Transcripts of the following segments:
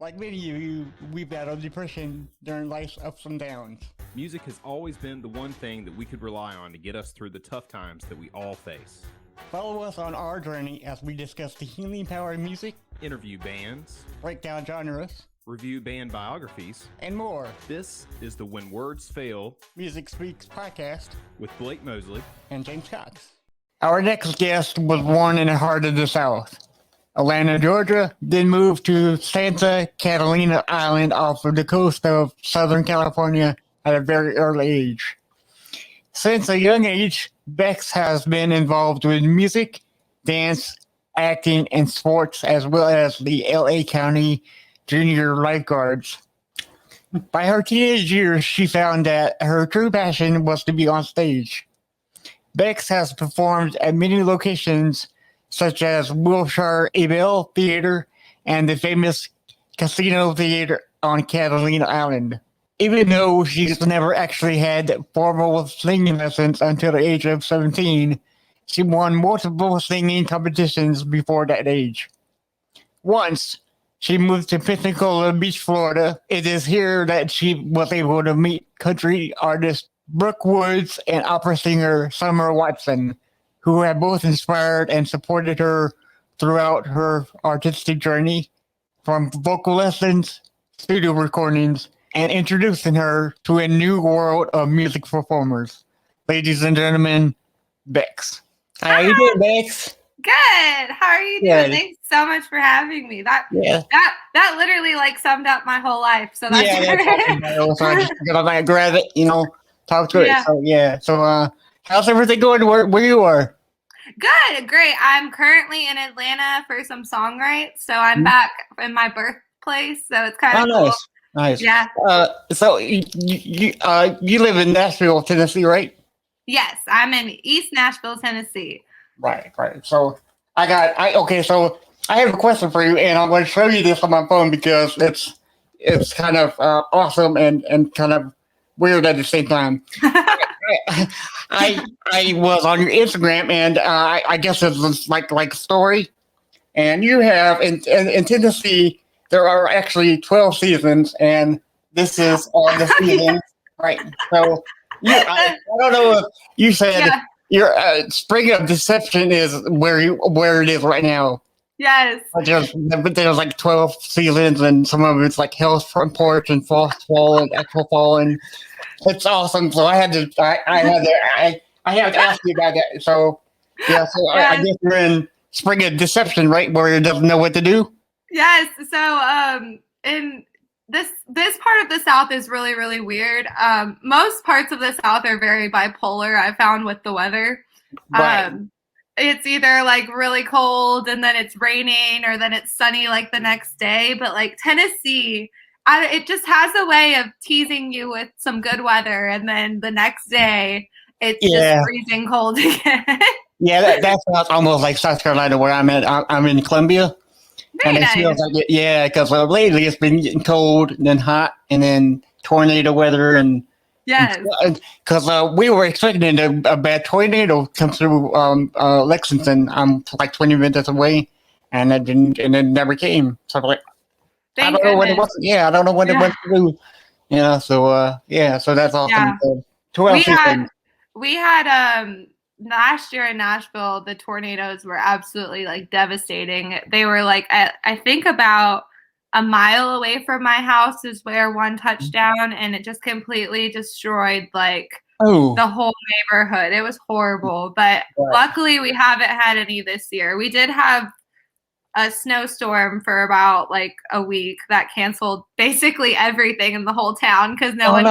Like many of you, we battled depression during life's ups and downs. Music has always been the one thing that we could rely on to get us through the tough times that we all face. Follow us on our journey as we discuss the healing power of music, Interview bands, break down genres, review band biographies, and more. This is the When Words Fail Music Speaks podcast with Blake Mosley and James Cox. Our next guest was born in the heart of the South, Atlanta, Georgia, then moved to Santa Catalina Island off of the coast of Southern California at a very early age. Since a young age, Bekx has been involved with music, dance, acting, and sports, as well as the LA County Junior Lifeguards. By her teenage years, she found that her true passion was to be on stage. Bekx has performed at many locations such as Wilshire Abel Theater and the famous Casino Theater on Catalina Island. Even though she's never actually had formal singing lessons until the age of 17, she won multiple singing competitions before that age. Once, she moved to Pensacola Beach, Florida. It is here that she was able to meet country artist Brooke Woods and opera singer Summer Watson, who have both inspired and supported her throughout her artistic journey, from vocal lessons, studio recordings, and introducing her to a new world of music performers. Ladies and gentlemen, Bekx. How you doing, Bekx? Good. How are you doing? Good. Thanks so much for having me. That literally like summed up my whole life. So that's awesome. So I just figured I might grab it, talk to it. So how's everything going where you are? Good, great. I'm currently in Atlanta for some songwrites, so I'm back in my birthplace. So it's kind of cool. Nice. Yeah. So you live in Nashville, Tennessee, right? Yes, I'm in East Nashville, Tennessee. Right. So I have a question for you, and I'm going to show you this on my phone because it's kind of awesome and kind of weird at the same time. I was on your Instagram, and I guess it's like a story, and you have in Tennessee there are actually 12 seasons, and this is all the seasons, right? So I don't know if you said your Spring of Deception is where it is right now. Yes. But there's like 12 seasons, and some of it's like Hell's Front Porch and Frost Fall and Actual Fall, and it's awesome. So I had to ask you about that. So I guess you're in Spring of Deception, right, where it doesn't know what to do. Yes. So in this part of the South is really, really weird. Most parts of the South are very bipolar, I found, with the weather. Right. It's either like really cold and then it's raining, or then it's sunny like the next day. But like Tennessee, it just has a way of teasing you with some good weather, and then the next day it's just freezing cold again. That sounds almost like South Carolina, where I'm at. I'm in Columbia. Very and it nice. feels like it, because lately it's been getting cold and then hot and then tornado weather yes, because we were expecting a bad tornado come through Lexington. I'm like 20 minutes away, and it never came. So I'm like, I don't know what it was. Yeah, I don't know what it went through. So that's awesome. Yeah. 12 seasons. We had last year in Nashville, the tornadoes were absolutely like devastating. They were like, I think about a mile away from my house is where one touched down, and it just completely destroyed like the whole neighborhood. It was horrible, but luckily we haven't had any this year. We did have a snowstorm for about like a week that canceled basically everything in the whole town because no one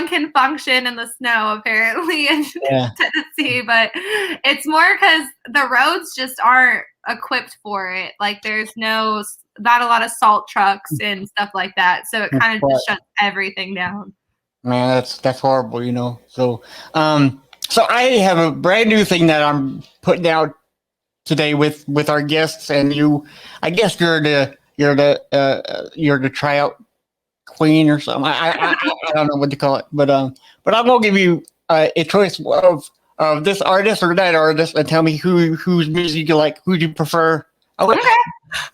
can function in the snow apparently in Tennessee. But it's more because the roads just aren't equipped for it. Like there's not a lot of salt trucks and stuff like that, so it kind of just shuts everything down. Man, that's horrible, So so I have a brand new thing that I'm putting out today with our guests, and I guess you're the tryout queen or something. I don't know what to call it, but I'm gonna give you a choice of this artist or that artist, and tell me whose music you like, who you prefer Oh, Okay.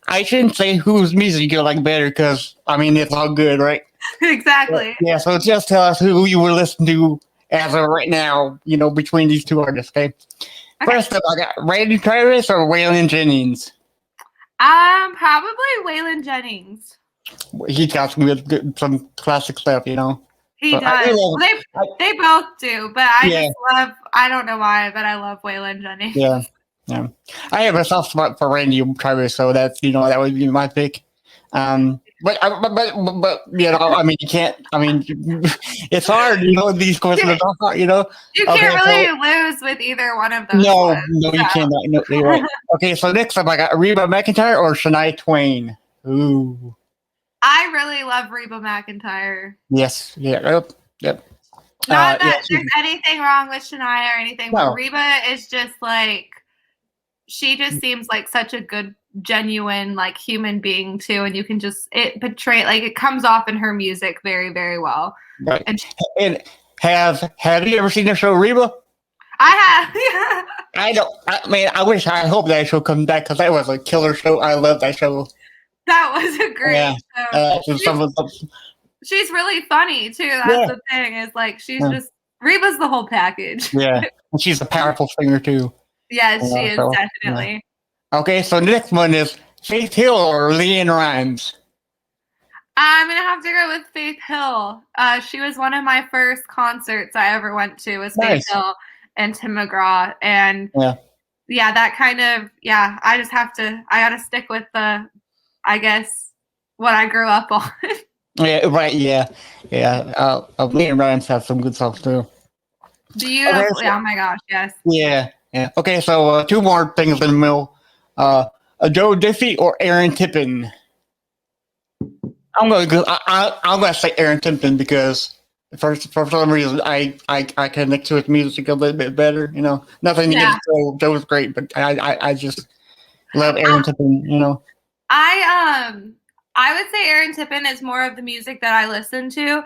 I shouldn't say whose music you like better because, I mean, it's all good, right? Exactly. Yeah, so just tell us who you were listening to as of right now, between these two artists, okay? Okay. First up, I got Randy Travis or Waylon Jennings. Probably Waylon Jennings. He's got some classic stuff, He So I do does. love, They both do, but I Yeah. just love. I don't know why, but I love Waylon Jennings. yeah. I have a soft spot for Randy Travis, so that's, that would be my pick. But I mean, you can't. I mean, it's hard. These questions are hard. You Okay, can't really lose with either one of those. No, ones, no, you so. cannot. No, you're right. Okay, so next up, I got Reba McEntire or Shania Twain. Ooh, I really love Reba McEntire. yes, yeah, yep. Not that Yeah, there's anything wrong with Shania or anything, No. but Reba is just like, she just seems like such a good, genuine, like human being too, and you can just it comes off in her music very, very well. right. And And have you ever seen the show Reba? I have. I don't. I hope that show comes back because that was a killer show. I love that show. That was a great show. She's really funny too. That's the thing. Is like she's just Reba's the whole package. Yeah, and she's a powerful singer too. Yes, she is definitely. Yeah. Okay, so the next one is Faith Hill or Leanne Rimes. I'm gonna have to go with Faith Hill. She was one of my first concerts I ever went to. Was Faith Hill and Tim McGraw, and that kind of I just have to. I got to stick with I guess what I grew up on. Yeah, right. Yeah. Leanne Rimes has some good songs too. Beautiful. Oh my gosh, yes. Yeah. Okay, so two more things in the middle. Joe Diffie or Aaron Tippin. I'm gonna say Aaron Tippin because for some reason I connect to his music a little bit better. Nothing against Joe. Joe was great, but I just love Aaron Tippin. I would say Aaron Tippin is more of the music that I listen to.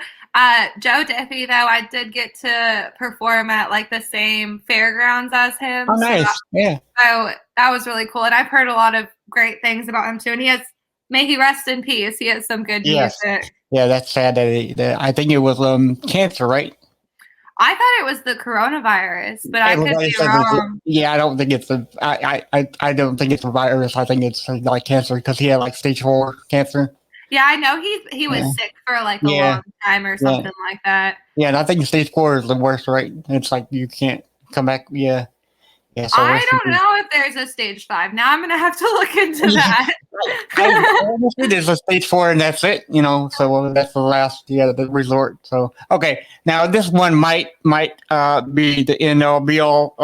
Joe Diffie, though, I did get to perform at like the same fairgrounds as him. Oh, nice. So that was really cool. And I've heard a lot of great things about him too. And may he rest in peace. He has some good music. Yeah, that's sad that I think it was cancer, right? I thought it was the coronavirus, but I could be wrong. I don't think it's I don't think it's a virus. I think it's like cancer because he had like stage 4 cancer. Yeah, I know he was sick for like a long time or something like that. Yeah, and I think stage 4 is the worst, right? It's like you can't come back. Yeah. So I don't know if there's a stage 5. Now I'm gonna have to look into that. There's a stage 4 and that's it. So that's the last, the resort. So okay, now this one might be the end all be all,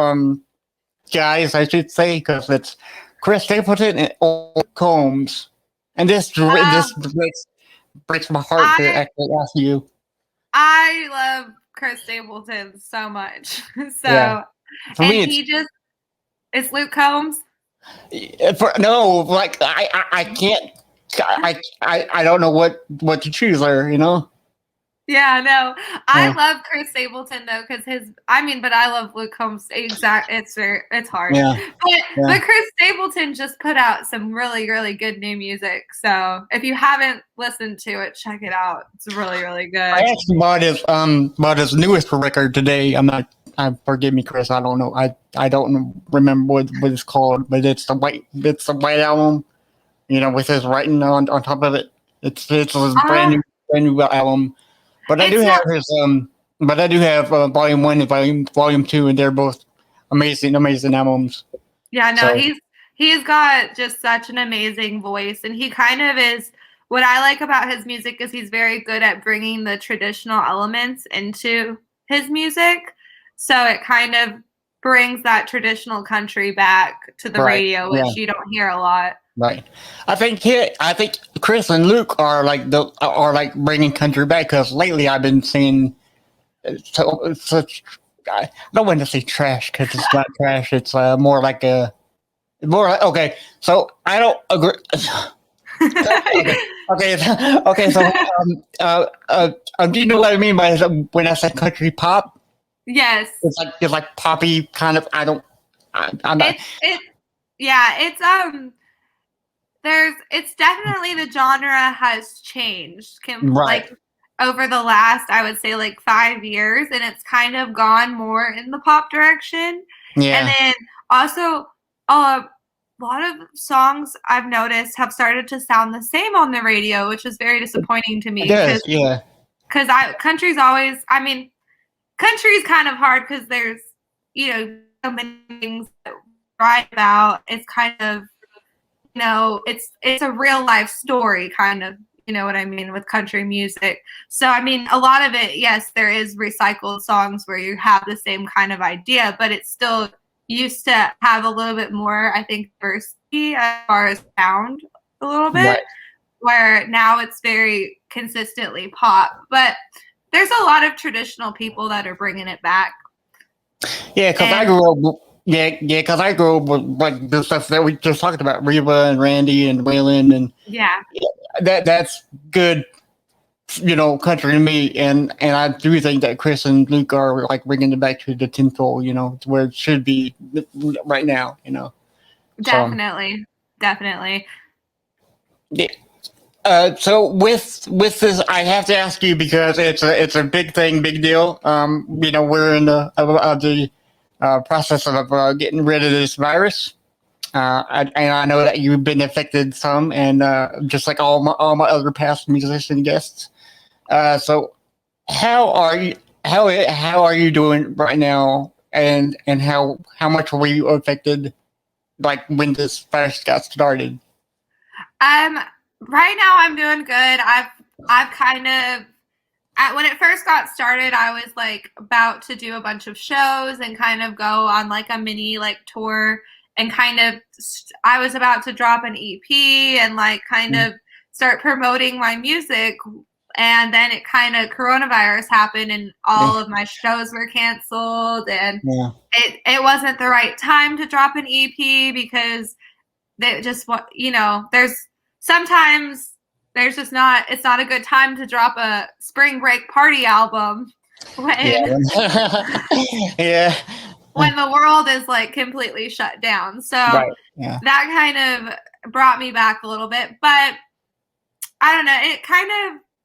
guys, I should say, because it's Chris Stapleton and Old Combs, and this breaks my heart to actually ask you. I love Chris Stapleton so much. So and he just. Is Luke Combs? No, like I can't. I don't know what to choose there. Yeah, no. I love Chris Stapleton though, because but I love Luke Combs. It's hard. But Chris Stapleton just put out some really, really good new music. So if you haven't listened to it, check it out. It's really, really good. I actually bought his newest record today. Forgive me, Chris. I don't know. I don't remember what it's called, but it's the white album. With his writing on top of it. It's his brand new album. But I do have Volume 1 and Volume 2, and they're both amazing albums. Yeah, no, he's got just such an amazing voice, and he kind of is. What I like about his music is he's very good at bringing the traditional elements into his music. So it kind of brings that traditional country back to the radio, which you don't hear a lot. Right. I think Chris and Luke are bringing country back because lately I've been seeing such. I don't want to say trash because it's not trash. It's more like okay. So I don't agree. Okay. So do you know what I mean by when I say country pop? Yes. It's like poppy kind of. I'm not. it's definitely the genre has changed. Right. Like over the last, I would say like 5 years, and it's kind of gone more in the pop direction. And Yeah. then also a lot of songs I've noticed have started to sound the same on the radio, which is very disappointing to It me does. Yeah. because country's always, I mean, country's kind of hard because there's, so many things to write about. It's kind of, it's a real life story kind of, you know what I mean, with country music. So, I mean, a lot of it, yes, there is recycled songs where you have the same kind of idea, but it's still used to have a little bit more, I think, diversity as far as sound a little bit, Right. where now it's very consistently pop. But there's a lot of traditional people that are bringing it back. Yeah, because I grew up. Because I grew up with like the stuff that we just talked about, Reba and Randy and Waylon, and Yeah. that's good, country to me. And I do think that Chris and Luke are like bringing it back to the tenfold, to where it should be right now. Definitely. Definitely. Yeah. So with this, I have to ask you because it's a big thing, big deal. We're in the process of getting rid of this virus. And I know that you've been affected some, and just like all my other past musician guests. So how are you? How are you doing right now? And how much were you affected? Like when this virus got started? Right now I'm doing good. I've kind of when it first got started, I was like about to do a bunch of shows and kind of go on like a mini like tour, and kind of I was about to drop an EP and like kind of start promoting my music. And then it kind of coronavirus happened and all of my shows were canceled, and it wasn't the right time to drop an EP because they just sometimes there's just not, it's not a good time to drop a spring break party album when when the world is like completely shut down. So that kind of brought me back a little bit, but I don't know,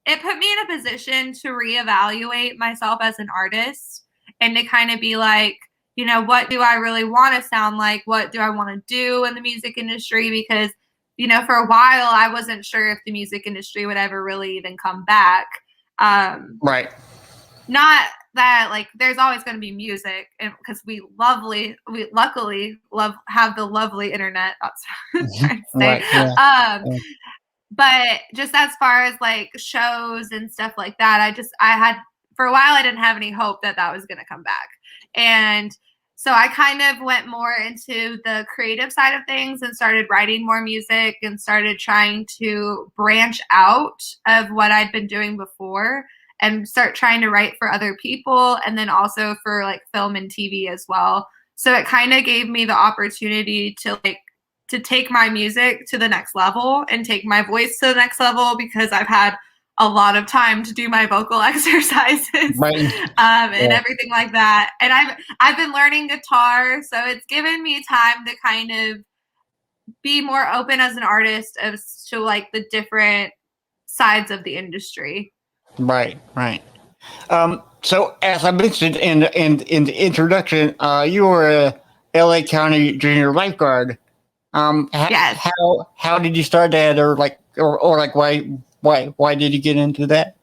it put me in a position to reevaluate myself as an artist and to kind of be like, what do I really want to sound like? What do I want to do in the music industry? Because, for a while, I wasn't sure if the music industry would ever really even come back. Right. Not that, like, there's always going to be music because we luckily have the lovely internet. That's what I'm trying to say. Right, But just as far as, like, shows and stuff like that, I had, for a while, I didn't have any hope that was going to come back. And so I kind of went more into the creative side of things and started writing more music and started trying to branch out of what I'd been doing before and start trying to write for other people, and then also for like film and TV as well. So it kind of gave me the opportunity to take my music to the next level and take my voice to the next level, because I've had a lot of time to do my vocal exercises and everything like that. And I've been learning guitar, so it's given me time to kind of be more open as an artist as to like the different sides of the industry. Right. So as I mentioned in the introduction, you were a LA County junior lifeguard. Yes. How did you start that, or why did you get into that?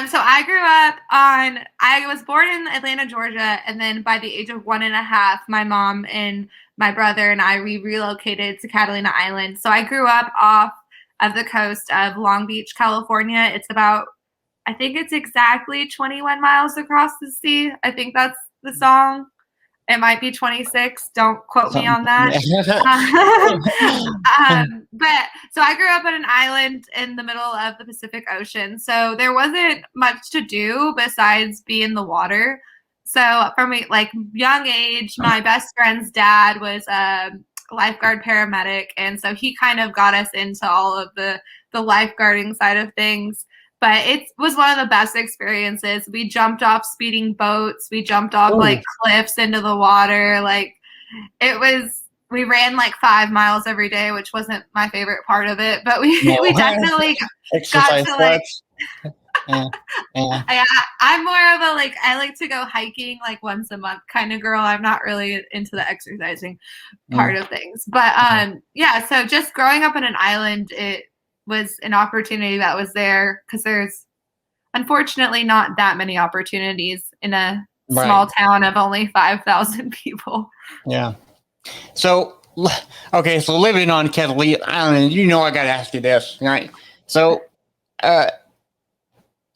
So I was born in Atlanta, Georgia, and then by the age of 1.5, my mom and my brother and I relocated to Catalina Island. So I grew up off of the coast of Long Beach, California. It's about, I think it's exactly 21 miles across the sea. I think that's the song. It might be 26. Don't quote me on that. But so I grew up on an island in the middle of the Pacific Ocean. So there wasn't much to do besides be in the water. So from a young age, my best friend's dad was a lifeguard paramedic. And so he kind of got us into all of the lifeguarding side of things. But it was one of the best experiences. We jumped off speeding boats. We jumped off cliffs into the water. It was we ran like 5 miles every day, which wasn't my favorite part of it, but we No. we definitely got Exercise to like. sweats. Yeah. Yeah. I'm more of a like I like to go hiking like once a month kind of girl. I'm not really into the exercising part of things. But yeah, so just growing up on an island, it was an opportunity that was there because there's unfortunately not that many opportunities in a small town of only 5,000 people. Yeah. So, okay, so living on Catalina Island, you know I got to ask you this, right? So,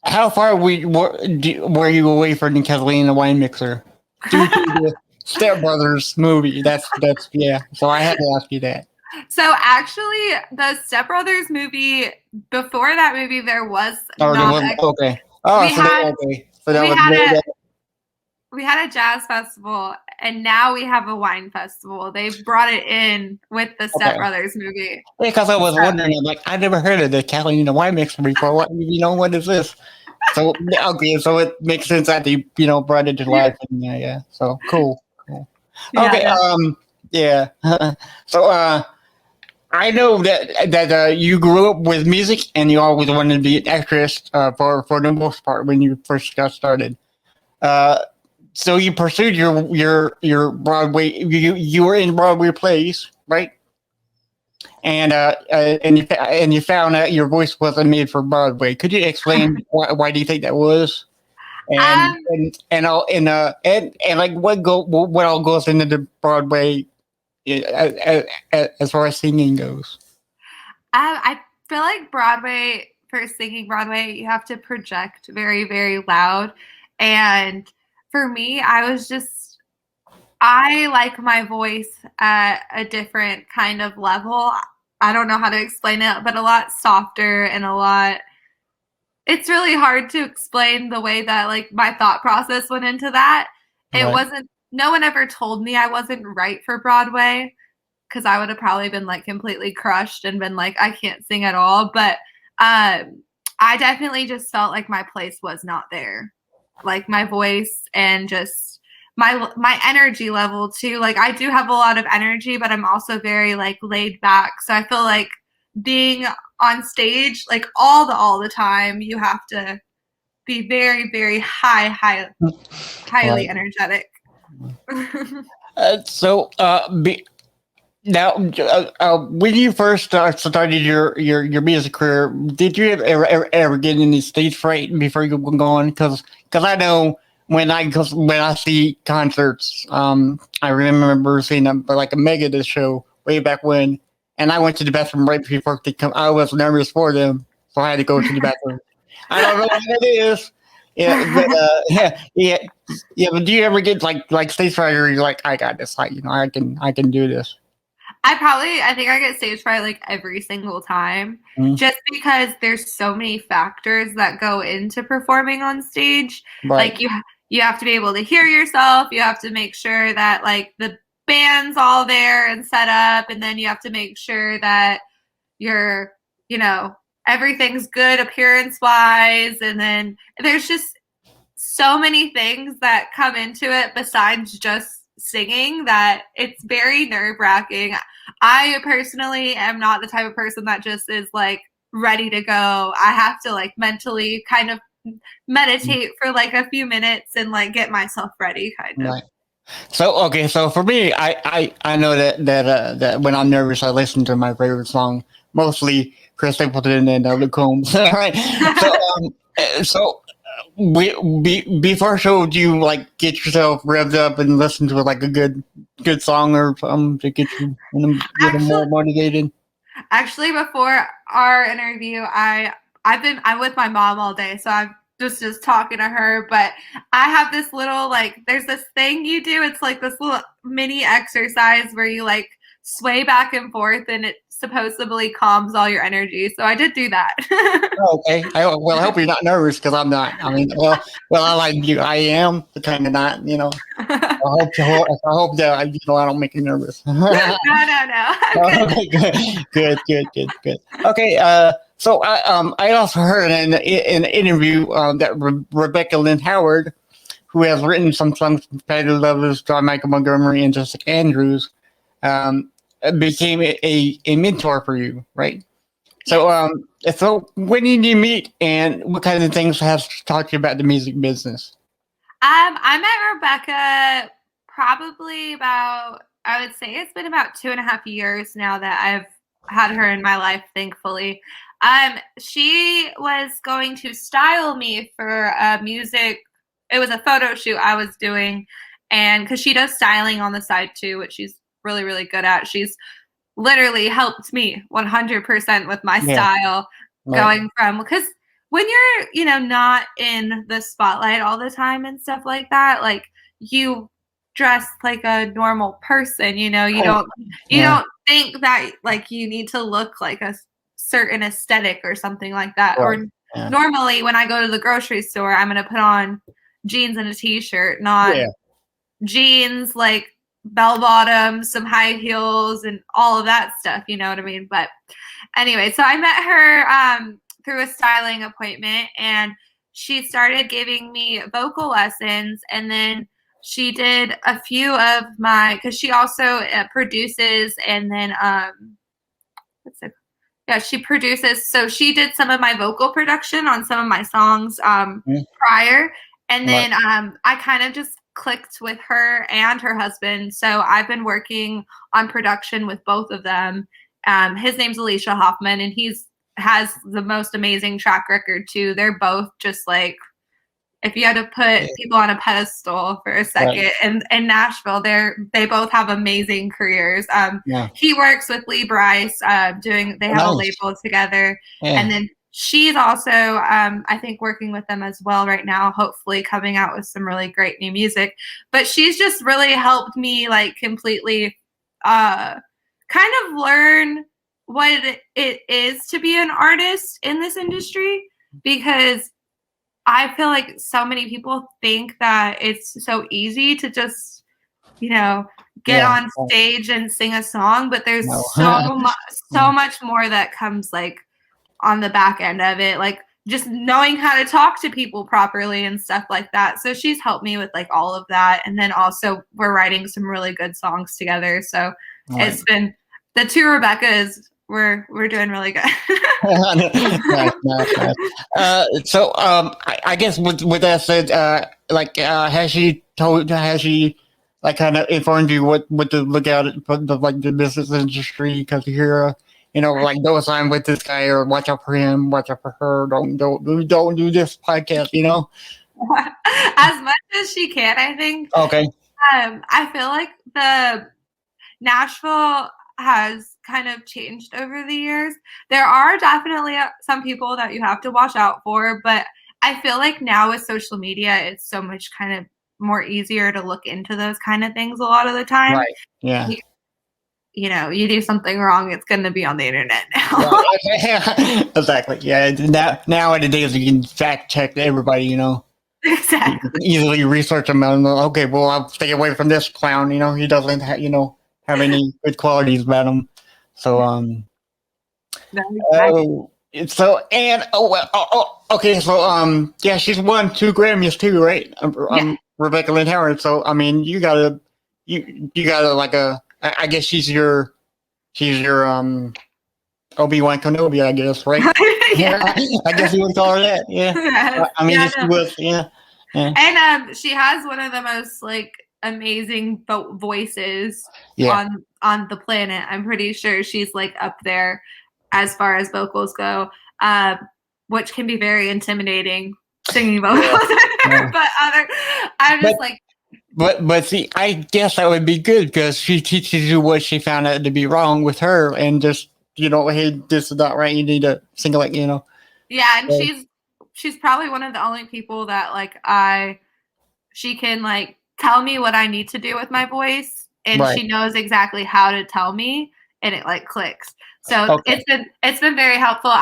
how far were you away from the Catalina wine mixer? Due to the Step Brothers movie. That's yeah. So I had to ask you that. So actually, the Step Brothers movie, before that movie, there was okay. Oh, we had a jazz festival, and now we have a wine festival. They brought it in with the Step Brothers movie. Because I was wondering, I'm like, I never heard of the Catalina wine mixer before. What what is this? So okay, so it makes sense that they brought it to life. Yeah. So cool. Okay. Yeah. So I know that you grew up with music and you always wanted to be an actress for the most part when you first got started. So you pursued your Broadway. You were in Broadway plays, right? And you found out your voice wasn't made for Broadway. Could you explain why do you think that was? And like what all goes into the Broadway as far as singing goes? I feel like Broadway, for singing Broadway, you have to project very, very loud. And for me, I like my voice at a different kind of level. I don't know how to explain it, but a lot softer and it's really hard to explain the way that like my thought process went into that. It wasn't, no one ever told me I wasn't right for Broadway, because I would have probably been like completely crushed and been like, I can't sing at all. But I definitely just felt like my place was not there. Like my voice and just my energy level too. Like I do have a lot of energy, but I'm also very like laid back. So I feel like being on stage like all the time, you have to be very, very highly energetic. Now, when you first started your music career, did you ever get any stage fright before you were going? Because I know when I see concerts, I remember seeing like a Megadeth show way back when, and I went to the bathroom right before they come. I was nervous for them, so I had to go to the bathroom. I don't know what it is. Yeah, but yeah. But do you ever get like stage fright, or you're like, I got this, like I can do this? I think I get stage fright like every single time, just because there's so many factors that go into performing on stage. Right. Like you have to be able to hear yourself. You have to make sure that like the band's all there and set up, and then you have to make sure that you're, everything's good appearance wise, and then there's just so many things that come into it besides just singing that it's very nerve-wracking. I personally am not the type of person that just is like ready to go. I have to like mentally kind of meditate for like a few minutes and like get myself ready kind of. Right. So for me, I know that when I'm nervous, I listen to my favorite song, mostly Chris Stapleton and Luke Combs. All right. So before show, do you like get yourself revved up and listen to like a good song or something to get you more motivated? Actually, before our interview, I'm with my mom all day, so I'm just talking to her. But I have this little there's this thing you do. It's like this little mini exercise where you like sway back and forth, and it supposedly calms all your energy. So I did do that. Okay. I hope you're not nervous, because I'm not. I mean, well, I like you. I am kind of not. I hope that I don't make you nervous. No. Okay, good. Okay. So I also heard in an interview that Rebecca Lynn Howard, who has written some songs for Patty Lovelace, John Michael Montgomery, and Jessica Andrews, became a mentor for you, right? So when did you meet, and what kind of things has taught you about the music business? I met Rebecca probably about, I would say it's been about 2.5 years now that I've had her in my life, thankfully. She was going to style me for a music, it was a photo shoot I was doing, and because she does styling on the side too, which she's really, really good at. She's literally helped me 100% with my Yeah. style, going from, because when you're, not in the spotlight all the time and stuff like that, like, you dress like a normal person, you don't think that like you need to look like a certain aesthetic or something like that. Right. Or Yeah. normally when I go to the grocery store, I'm going to put on jeans and a t-shirt, not jeans, like bell bottoms, some high heels, and all of that stuff. You know what I mean? But anyway, so I met her through a styling appointment, and she started giving me vocal lessons, and then she did a few of my, because she also produces, and then she produces. So she did some of my vocal production on some of my songs prior, and then I kind of just clicked with her and her husband. So I've been working on production with both of them. His name's Alicia Hoffman, and has the most amazing track record too. They're both just like, if you had to put people on a pedestal for a second, in Nashville, they both have amazing careers. He works with Lee Bryce, they have a label together, and then she's also, I think, working with them as well right now, hopefully coming out with some really great new music. But she's just really helped me like completely kind of learn what it is to be an artist in this industry, because I feel like so many people think that it's so easy to just, get on stage and sing a song, but there's so much more that comes like on the back end of it, like just knowing how to talk to people properly and stuff like that. So she's helped me with like all of that, and then also we're writing some really good songs together. So it's been the two Rebeccas. We're doing really good. nice. So I guess with that said, has she like kind of informed you what to look out for the business industry, because you're like, don't sign with this guy, or watch out for him, watch out for her, don't do this podcast, As much as she can, I think. Okay. I feel like the Nashville has kind of changed over the years. There are definitely some people that you have to watch out for, but I feel like now with social media, it's so much kind of more easier to look into those kind of things a lot of the time. Right. Yeah. You do something wrong, it's going to be on the internet now. Right. Exactly. Yeah. Nowadays you can fact check everybody, Exactly. You can easily research them and okay, well, I'll stay away from this clown, he doesn't have any good qualities about him. So okay, so she's won 2 Grammys too, right? Rebecca Lynn Howard. So I mean, you gotta like I guess she's your Obi-Wan Kenobi, I guess, right? I guess you would call her that. Yeah. Yes. I mean, she was. Yeah. And she has one of the most like amazing voices on the planet. I'm pretty sure she's like up there as far as vocals go, which can be very intimidating, singing vocals. But see, I guess that would be good, because she teaches you what she found out to be wrong with her, and just hey, this is not right, you need to sing it like Yeah, and she's probably one of the only people that like she can like tell me what I need to do with my voice, and she knows exactly how to tell me, and it like clicks. So it's been very helpful.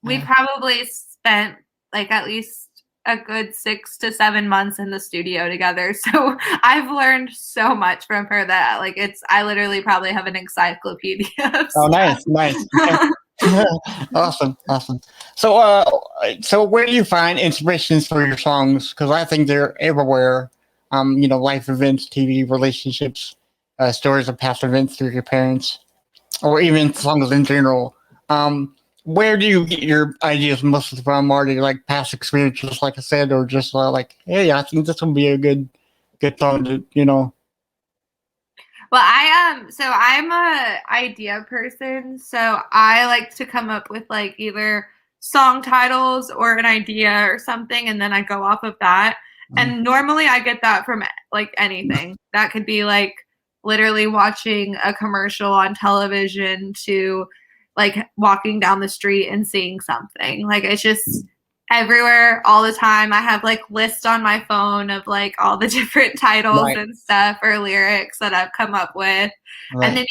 We probably spent like at least a good 6 to 7 months in the studio together. So I've learned so much from her that like I literally probably have an encyclopedia of stuff. Nice. Awesome. So where do you find inspirations for your songs? Because I think they're everywhere. Life events, TV, relationships. stories of past events through your parents, or even songs in general. Where do you get your ideas mostly from? Are they like past experiences, like I said, or just like, hey, I think this will be a good song to, Well, so I'm a idea person, so I like to come up with like either song titles or an idea or something, and then I go off of that. And normally I get that from like anything. That could be like literally watching a commercial on television to like walking down the street and seeing something. Like it's just everywhere all the time. I have like lists on my phone of like all the different titles Right. and stuff or lyrics that I've come up with. Right. And then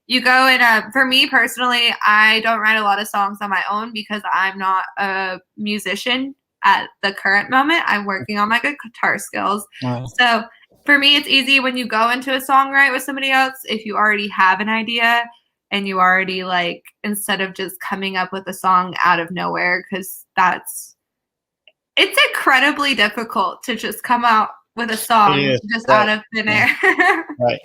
you go and for me personally, I don't write a lot of songs on my own because I'm not a musician at the current moment. I'm working on my guitar skills. Right. So for me, it's easy when you go into a songwrite with somebody else, if you already have an idea and you already like, instead of just coming up with a song out of nowhere, because it's incredibly difficult to just come out with a song just right. out of thin air. Right.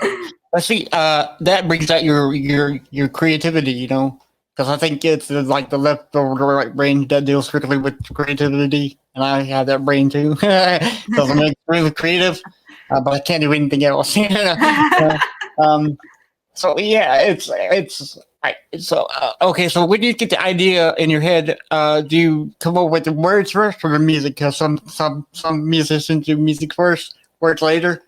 Let's see. That brings out your creativity, because I think it's like the left or the right brain that deals strictly with creativity, and I have that brain too. Doesn't make really creative, but I can't do anything else. So yeah, okay. So when you get the idea in your head, do you come up with the words first or the music? Because some musicians do music first, words later.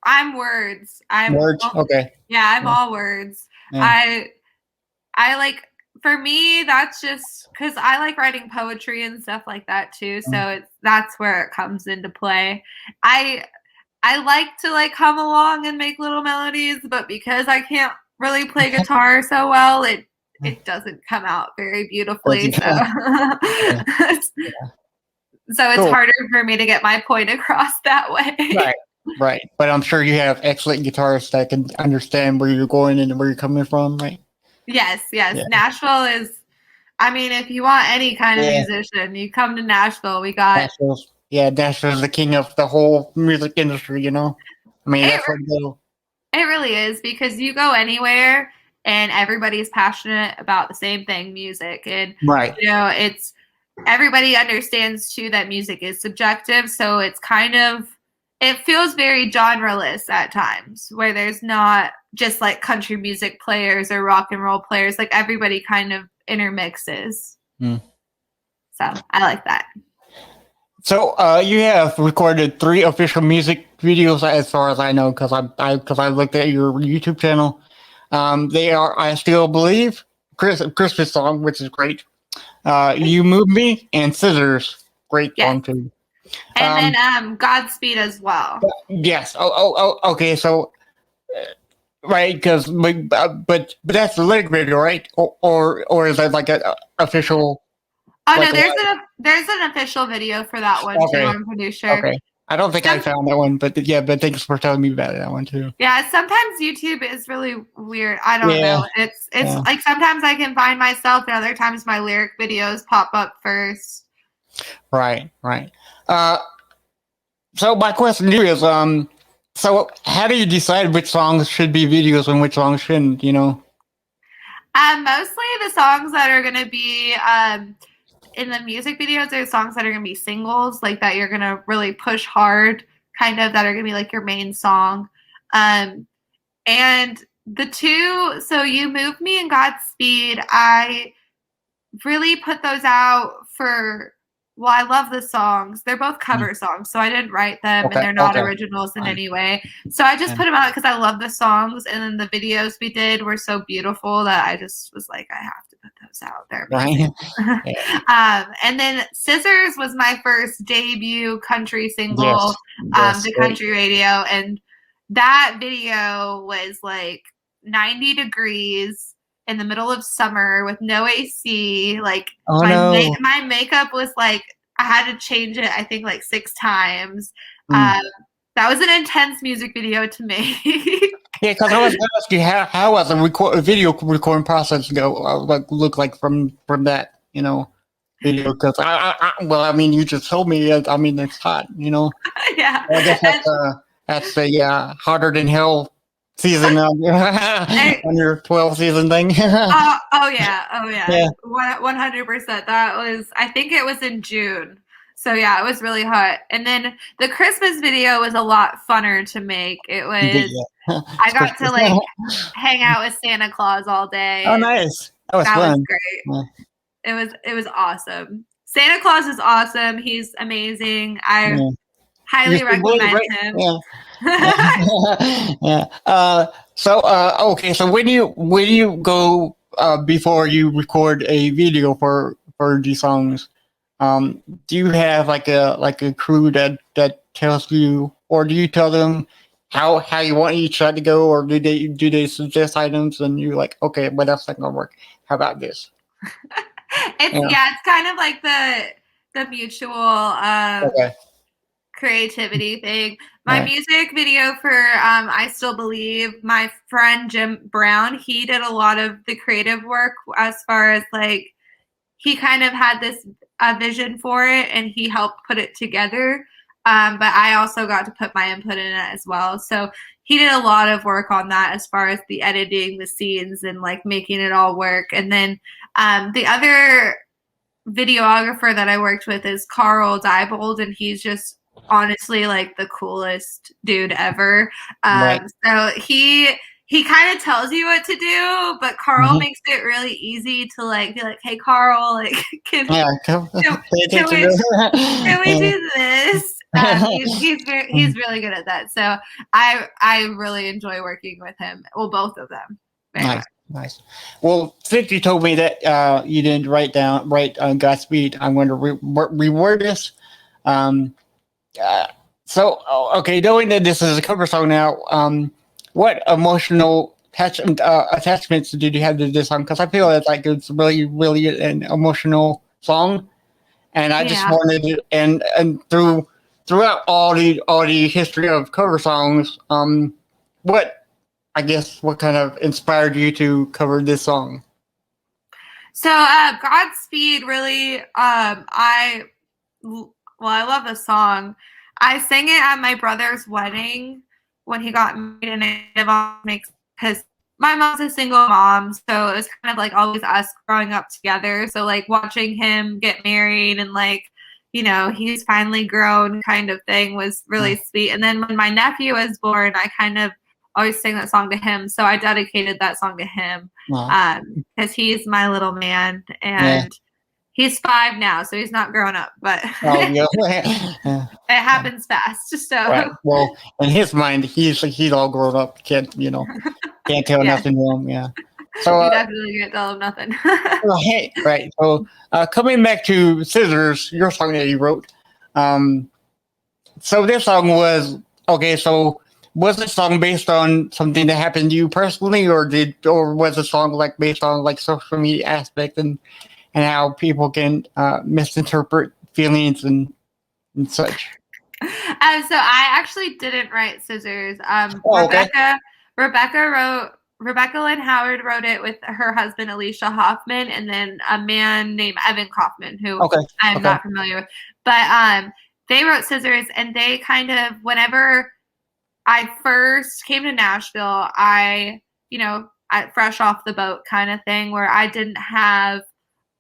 I'm words. Words. Okay. Yeah, I'm all words. Yeah. I like, for me, that's just because I like writing poetry and stuff like that too. So that's where it comes into play. I like to like hum along and make little melodies, but because I can't really play guitar so well, it doesn't come out very beautifully. So, so it's harder for me to get my point across that way. Right. But I'm sure you have excellent guitarists that can understand where you're going and where you're coming from, right? Yes. Yeah. Nashville is, I mean, if you want any kind of musician, you come to Nashville. We got Nashville's the king of the whole music industry, I mean, that's what it really is, because you go anywhere and everybody's passionate about the same thing, music. And, it's, everybody understands too that music is subjective. So it's it feels very genre-less at times, where there's not just like country music players or rock and roll players. Like everybody kind of intermixes. So I like that. So you have recorded 3 official music videos, as far as I know, because I looked at your YouTube channel. They are "I Still Believe," Christmas song, which is great. "You Move Me," and "Scissors," great song too. And then Godspeed as well. Yes. Okay. So, right, because but that's the lyric video, right? Or is that like an official? Oh no, there's an official video for that one too. I'm pretty sure. Okay. I don't think I found that one, but but thanks for telling me about that one too. Yeah, sometimes YouTube is really weird. I don't know. It's like sometimes I can find myself, and other times my lyric videos pop up first. Right. So my question here is, so how do you decide which songs should be videos and which songs shouldn't? Mostly the songs that are gonna be in the music videos are songs that are going to be singles, like that you're going to really push hard, kind of, that are going to be like your main song. And the 2, so "You Move Me" and "Godspeed," I really put those out for, well, I love the songs. They're both cover songs, so I didn't write them, and they're not originals in any way. So I just put them out because I love the songs, and then the videos we did were so beautiful that I just was like, I have to put those out there. Right. And then "Scissors" was my first debut country single to country radio, and that video was like 90 degrees in the middle of summer with no AC. Like my makeup was like, I had to change it, I think like 6 times. That was an intense music video to me. Yeah, because I was going to ask you how was a video recording process look like from that video? Because I mean, you just told me. I mean, it's hot. Yeah. I guess that's the harder than hell season on your 12th season thing. Oh yeah, Yeah. 100%. That was, I think it was in June. So yeah, it was really hot. And then the Christmas video was a lot funner to make. It was, Yeah. I got to like hang out with Santa Claus all day. Oh, nice. That was That fun. was great. It was awesome. Santa Claus is awesome. He's amazing. I highly recommend him. Yeah. Yeah. Okay. So when you go before you record a video for these songs, do you have like a crew that tells you, or do you tell them how you want each shot to go, or do they suggest items and you're like, okay, but that's not gonna work. How about this? It's kind of like the mutual Okay. creativity thing. My music video for I Still Believe, my friend Jim Brown, he did a lot of the creative work as far as like he kind of had this vision for it and he helped put it together. But I also got to put my input in it as well. So he did a lot of work on that as far as the editing, the scenes, and like making it all work. And then the other videographer that I worked with is Carl Diebold, and he's just honestly like the coolest dude ever. So he kind of tells you what to do, but Carl makes it really easy to like be like, hey Carl, like can we do this? He's really good at that. So I really enjoy working with him. Well, both of them. Nice. Well, since you told me that you didn't write Godspeed, I'm going to reword this. Okay, knowing that this is a cover song now, what emotional attachments did you have to this song? Because I feel it's really, really an emotional song, and I just wanted to, and throughout all the history of cover songs, what kind of inspired you to cover this song? So Godspeed really, I love the song. I sang it at my brother's wedding when he got married, and it makes, because my mom's a single mom, so it was kind of like always us growing up together. So like watching him get married and like, you know, he's finally grown kind of thing was really sweet. And then when my nephew was born, I kind of always sang that song to him. So I dedicated that song to him because he's my little man, and he's 5 now, so he's not grown up, but it happens fast. So well, in his mind, he's all grown up. Can't tell nothing to him. Yeah. So you definitely can't tell him nothing. Right. So coming back to Scissors, your song that you wrote. So this song was okay. So was this song based on something that happened to you personally, or was the song like based on like social media aspect and how people can misinterpret feelings and such? So I actually didn't write Scissors. Rebecca Lynn Howard wrote it with her husband Alicia Hoffman, and then a man named Evan Kaufman, who I'm not familiar with. But they wrote Scissors, and they kind of, whenever I first came to Nashville, I fresh off the boat kind of thing, where I didn't have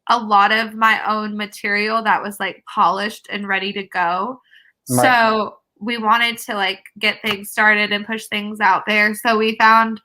a lot of my own material that was like polished and ready to go. Right. So we wanted to like get things started and push things out there. So we found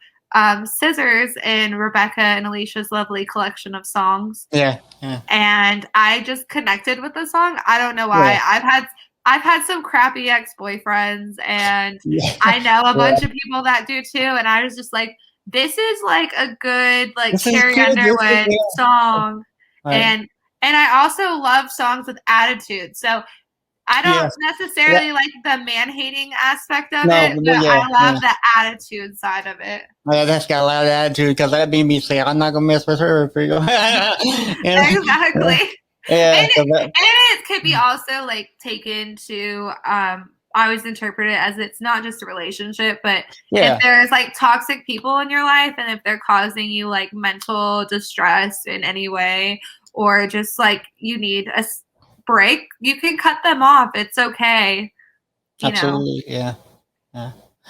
Scissors in Rebecca and Alicia's lovely collection of songs. Yeah. And I just connected with the song. I don't know why. Yeah. I've had some crappy ex-boyfriends, and I know a bunch of people that do too. And I was just like, this is like a good like Carrie Underwood song. Right. And I also love songs with attitude. So I don't necessarily like the man-hating aspect of it, but I love the attitude side of it. Yeah, that's got a lot of attitude, because that made me say, I'm not going to mess with her. Exactly. Yeah. And it could be also like taken to, I always interpret it as it's not just a relationship, but if there's like toxic people in your life, and if they're causing you like mental distress in any way, or just like you need a break, you can cut them off. It's okay. Absolutely. Yeah.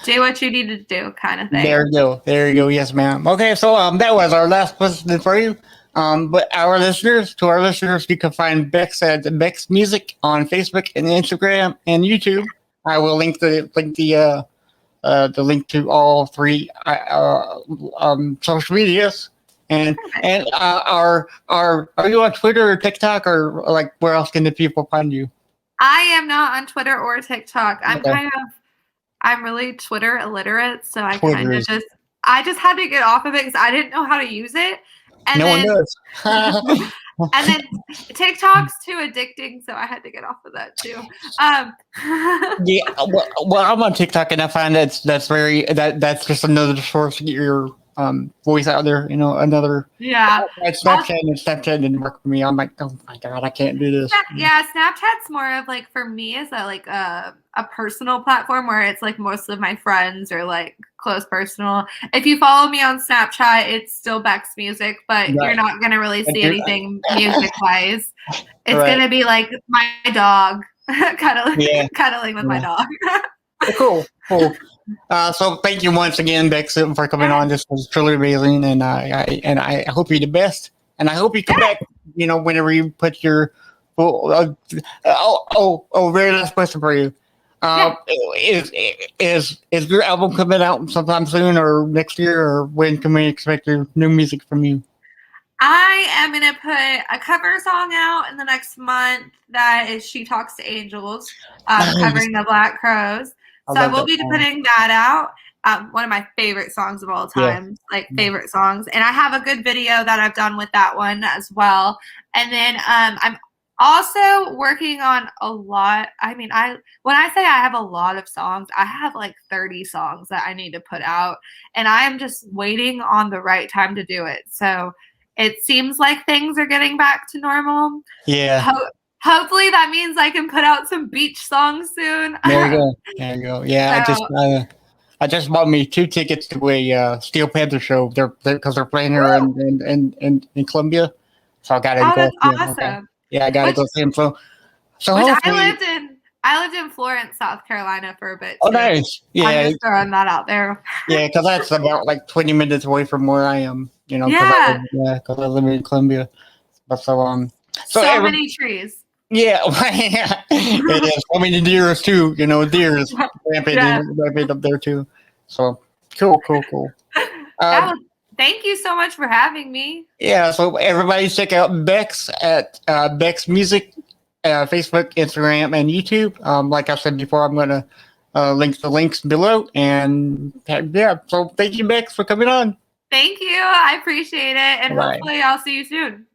do what you need to do, kind of thing. There you go. There you go. Yes, ma'am. Okay, so that was our last question for you. But to our listeners, you can find Bekx at Bekx Music on Facebook and Instagram and YouTube. I will link the link to all three social medias. And are you on Twitter or TikTok, or like where else can the people find you? I am not on Twitter or TikTok. I'm really Twitter illiterate, so I just had to get off of it because I didn't know how to use it. And no then, one does. And then TikTok's too addicting, so I had to get off of that too. Yeah, well, I'm on TikTok, and I find that's just another source to get your voice out there. Another Snapchat didn't work for me. I'm like, oh my god, I can't do this. Yeah, Snapchat's more of like for me is a personal platform where it's like most of my friends are like close personal. If you follow me on Snapchat, it's still Bekx Music, but you're not gonna really see anything music wise. It's gonna be like my dog cuddling with my dog. Cool. So thank you once again, Bekx, for coming on. This was truly amazing, and I hope you're the best, and I hope you come back. Whenever you put your very last question for you. Is your album coming out sometime soon, or next year, or when can we expect your new music from you? I am going to put a cover song out in the next month that is She Talks to Angels, covering the Black Crowes. So I will be putting that out. One of my favorite songs of all time, favorite songs. And I have a good video that I've done with that one as well. And then I'm also working on a lot. I mean, when I say I have a lot of songs, I have like 30 songs that I need to put out. And I am just waiting on the right time to do it. So it seems like things are getting back to normal. Yeah. Hopefully that means I can put out some beach songs soon. There you go. Yeah, so, I just bought me 2 tickets to a Steel Panther show. Because they're playing here in Columbia. So I gotta go. That's awesome. Yeah, I gotta go see them. So I lived in Florence, South Carolina for a bit. Oh, nice. Yeah, I'm just throwing that out there. Yeah, because that's about like 20 minutes away from where I am. Because I live in Columbia. But so many trees. Yeah, it is. I mean, the deers too. Deers ramping up there too. So cool. Thank you so much for having me. Yeah, so everybody check out Bekx at Bekx Music, Facebook, Instagram, and YouTube. Like I said before, I'm gonna link the links below. And so thank you, Bekx, for coming on. Thank you. I appreciate it, and hopefully I'll see you soon.